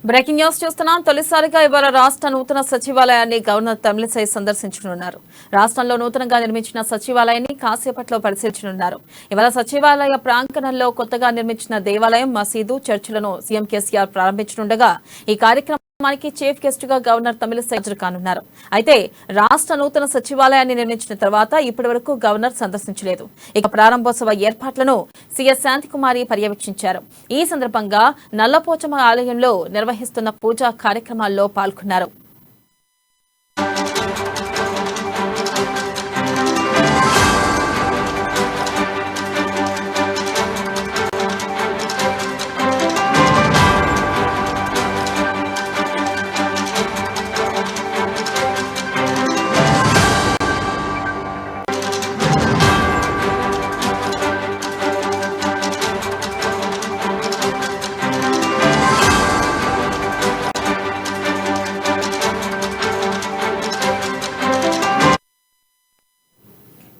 Breaking news చూస్తున్నాం. తొలిసారిగా ఇవాళ రాష్ట్ర నూతన సచివాలయాన్ని గవర్నర్ తమిళిసై సందర్శించనున్నారు. రాష్ట్రంలో నూతనంగా నిర్మించిన సచివాలయాన్ని కాసేపట్లో పరిశీలించనున్నారు. ఇవాళ సచివాలయ ప్రాంగణంలో కొత్తగా నిర్మించిన దేవాలయం, మసీదు, చర్చిలను సీఎం కేసీఆర్ ప్రారంభించనుండగా ఈ కార్యక్రమానికి చీఫ్ గెస్ట్ గా గవర్నర్ తమిళిసై హాజరు కానున్నారు. అయితే రాష్ట్ర నూతన సచివాలయాన్ని నిర్మించిన తర్వాత ఇప్పటి వరకు గవర్నర్ సందర్శించలేదు. ఇక ప్రారంభోత్సవ ఏర్పాట్లను సీఎస్ శాంతికుమారి పర్యవేక్షించారు. ఈ సందర్భంగా నల్లపోచమ్మ ఆలయంలో నిర్వహిస్తున్న పూజా కార్యక్రమాల్లో పాల్గొన్నారు.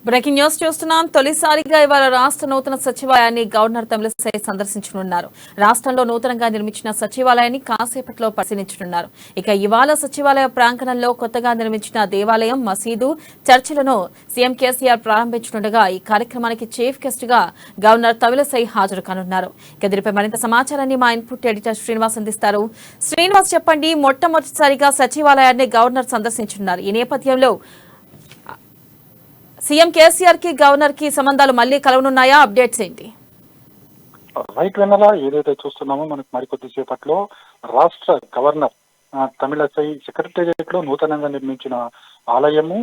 బ్రేకింగ్ న్యూస్ చూస్తున్నాం. తొలిసారిగా ఇవాళ రాష్ట్ర నూతన సచివాలయాన్ని గవర్నర్ తమిళిసై సందర్శించనున్నారు. రాష్ట్రంలో నూతనంగా నిర్మించిన సచివాలయాన్ని కాసేపట్లో పరిశీలించనున్నారు. ఇక ఇవాళ సచివాలయ ప్రాంగణంలో కొత్తగా నిర్మించిన దేవాలయం, మసీదు, చర్చిలను సీఎం కేసీఆర్ ప్రారంభించనుండగా ఈ కార్యక్రమానికి చీఫ్ గెస్ట్ గా గవర్నర్ తమిళిసై హాజరు కానున్నారు. ఇక దీనిపై మరింత సమాచారాన్ని మా ఇన్పుట్ ఎడిటర్ శ్రీనివాస్ అందిస్తారు. శ్రీనివాస్, చెప్పండి, మొట్టమొదటిసారిగా సచివాలయాన్ని గవర్నర్ సందర్శించనున్నారు. ఈ నేపథ్యంలో సీఎం కేసీఆర్ కి గవర్నర్ కి సంబంధాలు మళ్లీ కలవనున్నాయా? అప్డేట్స్ ఏంటి? రైట్ వెన్నెల, ఏదైతే చూస్తున్నామో మనకు మరికొద్ది సేపట్లో రాష్ట్ర గవర్నర్ తమిళసై సెక్రటేరియట్ లో నూతనంగా నిర్మించిన ఆలయము,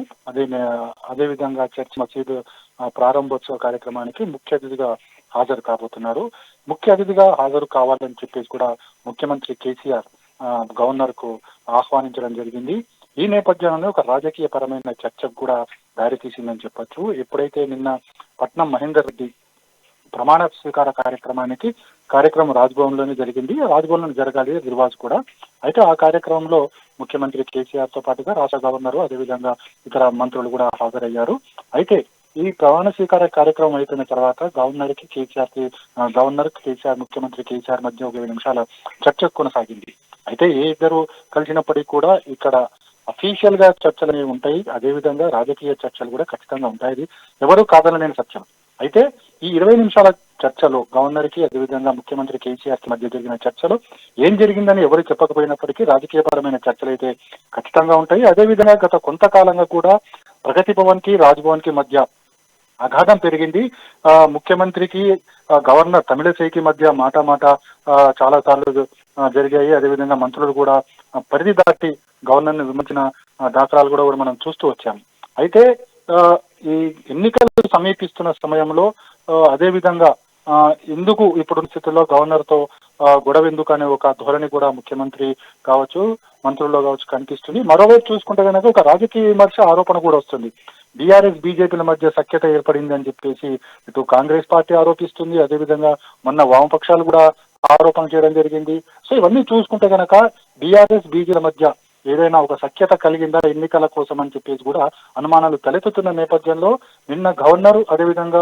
అదే విధంగా చర్చ్, మసీదు ప్రారంభోత్సవ కార్యక్రమానికి ముఖ్య అతిథిగా హాజరు కాబోతున్నారు. ముఖ్య అతిథిగా హాజరు కావాలని చెప్పేసి కూడా ముఖ్యమంత్రి కేసీఆర్ గవర్నర్ కు ఆహ్వానించడం జరిగింది. ఈ నేపథ్యంలో ఒక రాజకీయ పరమైన చర్చకు కూడా దారితీసిందని చెప్పొచ్చు. ఎప్పుడైతే నిన్న పట్నం మహేందర్ రెడ్డి ప్రమాణ స్వీకార కార్యక్రమం రాజ్భవన్ లోనే జరిగింది. రాజ్భవన్ లో జరగాలి రివాజ్ కూడా. అయితే ఆ కార్యక్రమంలో ముఖ్యమంత్రి కేసీఆర్ తో పాటుగా రాష్ట్ర గవర్నరు, అదేవిధంగా ఇతర మంత్రులు కూడా హాజరయ్యారు. అయితే ఈ ప్రమాణ స్వీకార కార్యక్రమం అయిపోయిన తర్వాత గవర్నర్ కేసీఆర్, ముఖ్యమంత్రి కేసీఆర్ మధ్య ఒక 20 నిమిషాల చర్చ కొనసాగింది. అయితే ఏ ఇద్దరు కలిసినప్పటికీ కూడా ఇక్కడ అఫీషియల్ గా చర్చలు అనేవి ఉంటాయి, అదేవిధంగా రాజకీయ చర్చలు కూడా ఖచ్చితంగా ఉంటాయి. ఎవరు కాదనలేని సత్యం. అయితే ఈ 20 నిమిషాల చర్చలో గవర్నర్ కి, అదేవిధంగా ముఖ్యమంత్రి కేసీఆర్ కి మధ్య జరిగిన చర్చలో ఏం జరిగిందని ఎవరు చెప్పకపోయినప్పటికీ రాజకీయపరమైన చర్చలు అయితే ఖచ్చితంగా ఉంటాయి. అదేవిధంగా గత కొంతకాలంగా కూడా ప్రగతి భవన్ కి, రాజ్భవన్ కి మధ్య అగాధం పెరిగింది. ముఖ్యమంత్రికి, గవర్నర్ తమిళసైకి మధ్య మాట చాలా సార్లు జరిగాయి. అదేవిధంగా మంత్రులు కూడా పరిధి దాటి గవర్నర్ ను విమర్శించిన దాఖలాలు కూడా మనం చూస్తూ వచ్చాము. అయితే ఈ ఎన్నికలు సమీపిస్తున్న సమయంలో అదేవిధంగా ఎందుకు ఇప్పుడు స్థితిలో గవర్నర్ తో గొడవ ఎందుకు అనే ఒక ధోరణి కూడా ముఖ్యమంత్రి కావచ్చు, మంత్రుల్లో కావచ్చు కనిపిస్తుంది. మరోవైపు చూసుకుంటే కనుక ఒక రాజకీయ విమర్శ, ఆరోపణ కూడా వస్తుంది. బీఆర్ఎస్, బీజేపీల మధ్య సఖ్యత ఏర్పడింది అని చెప్పేసి ఇటు కాంగ్రెస్ పార్టీ ఆరోపిస్తుంది. అదేవిధంగా మొన్న వామపక్షాలు కూడా ఆరోపణ చేయడం జరిగింది. సో ఇవన్నీ చూసుకుంటే కనుక బీఆర్ఎస్, బీజేపీల మధ్య ఏదైనా ఒక సఖ్యత కలిగిందా ఎన్నికల కోసం అని చెప్పేసి కూడా అనుమానాలు తలెత్తుతున్న నేపథ్యంలో నిన్న గవర్నర్, అదేవిధంగా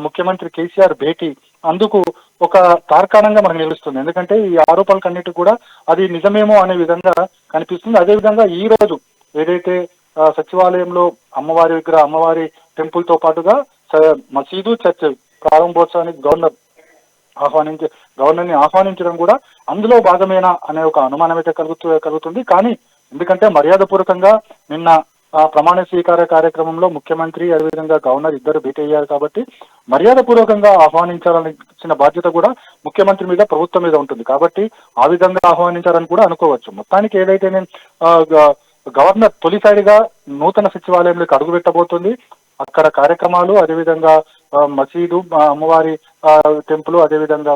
ముఖ్యమంత్రి కేసీఆర్ భేటీ అందుకు ఒక తార్కాణంగా మనకు నిలుస్తుంది. ఎందుకంటే ఈ ఆరోపణలన్నిటి కూడా అది నిజమేమో అనే విధంగా కనిపిస్తుంది. అదేవిధంగా ఈ రోజు ఏదైతే సచివాలయంలో అమ్మవారి టెంపుల్ తో పాటుగా మసీదు, చర్చ్ ప్రారంభోత్సవానికి గవర్నర్ని ఆహ్వానించడం కూడా అందులో భాగమేనా అనే ఒక అనుమానం అయితే కలుగుతుంది. కానీ ఎందుకంటే మర్యాదపూర్వకంగా నిన్న ప్రమాణ స్వీకార కార్యక్రమంలో ముఖ్యమంత్రి, అదేవిధంగా గవర్నర్ ఇద్దరు భేటీ అయ్యారు కాబట్టి మర్యాదపూర్వకంగా ఆహ్వానించాలనిచ్చిన బాధ్యత కూడా ముఖ్యమంత్రి మీద, ప్రభుత్వం మీద ఉంటుంది. కాబట్టి ఆ విధంగా ఆహ్వానించాలని కూడా అనుకోవచ్చు. మొత్తానికి ఏదైతే గవర్నర్ తొలిసారిగా నూతన సచివాలయంలోకి అడుగు పెట్టబోతుంది. అక్కడ కార్యక్రమాలు, అదేవిధంగా మసీదు, అమ్మవారి టెంపుల్, అదేవిధంగా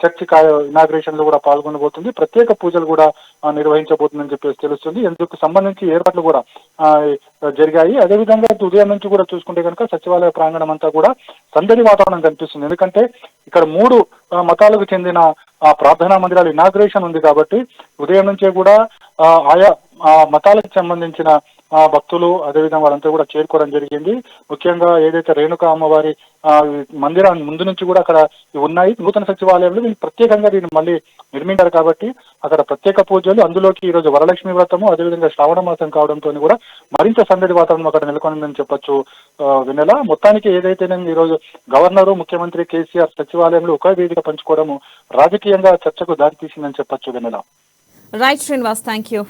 చర్చ్ ఇనాగ్రేషన్ లో కూడా పాల్గొనబోతుంది. ప్రత్యేక పూజలు కూడా నిర్వహించబోతుందని చెప్పేసి తెలుస్తుంది. ఇందుకు సంబంధించి ఏర్పాట్లు కూడా జరిగాయి. అదేవిధంగా ఉదయం నుంచి కూడా చూసుకుంటే కనుక సచివాలయ ప్రాంగణం అంతా కూడా సందడి వాతావరణం కనిపిస్తుంది. ఎందుకంటే ఇక్కడ 3 మతాలకు చెందిన ప్రార్థనా మందిరాలు ఇనాగ్రేషన్ ఉంది కాబట్టి ఉదయం నుంచే కూడా ఆయా మతాలకు సంబంధించిన భక్తులు అదేవిధంగా వాళ్ళంతా కూడా చేరుకోవడం జరిగింది. ముఖ్యంగా ఏదైతే రేణుకా అమ్మవారి మందిరాన్ని ముందు నుంచి కూడా అక్కడ ఉన్నాయి. నూతన సచివాలయంలో వీళ్ళు ప్రత్యేకంగా దీన్ని మళ్ళీ నిర్మించారు కాబట్టి అక్కడ ప్రత్యేక పూజలు, అందులోకి ఈ రోజు వరలక్ష్మి వ్రతము అదేవిధంగా శ్రావణ మాసం కావడంతో కూడా మరింత సందడి వాతావరణం అక్కడ నెలకొందని చెప్పొచ్చు. వెన్నెల మొత్తానికి ఏదైతే ఈ రోజు గవర్నరు, ముఖ్యమంత్రి కేసీఆర్ సచివాలయంలో ఒక వేదిక పంచుకోవడము రాజకీయంగా చర్చకు దారితీసిందని చెప్పొచ్చు. Vennela. Right Srinivas, thank you.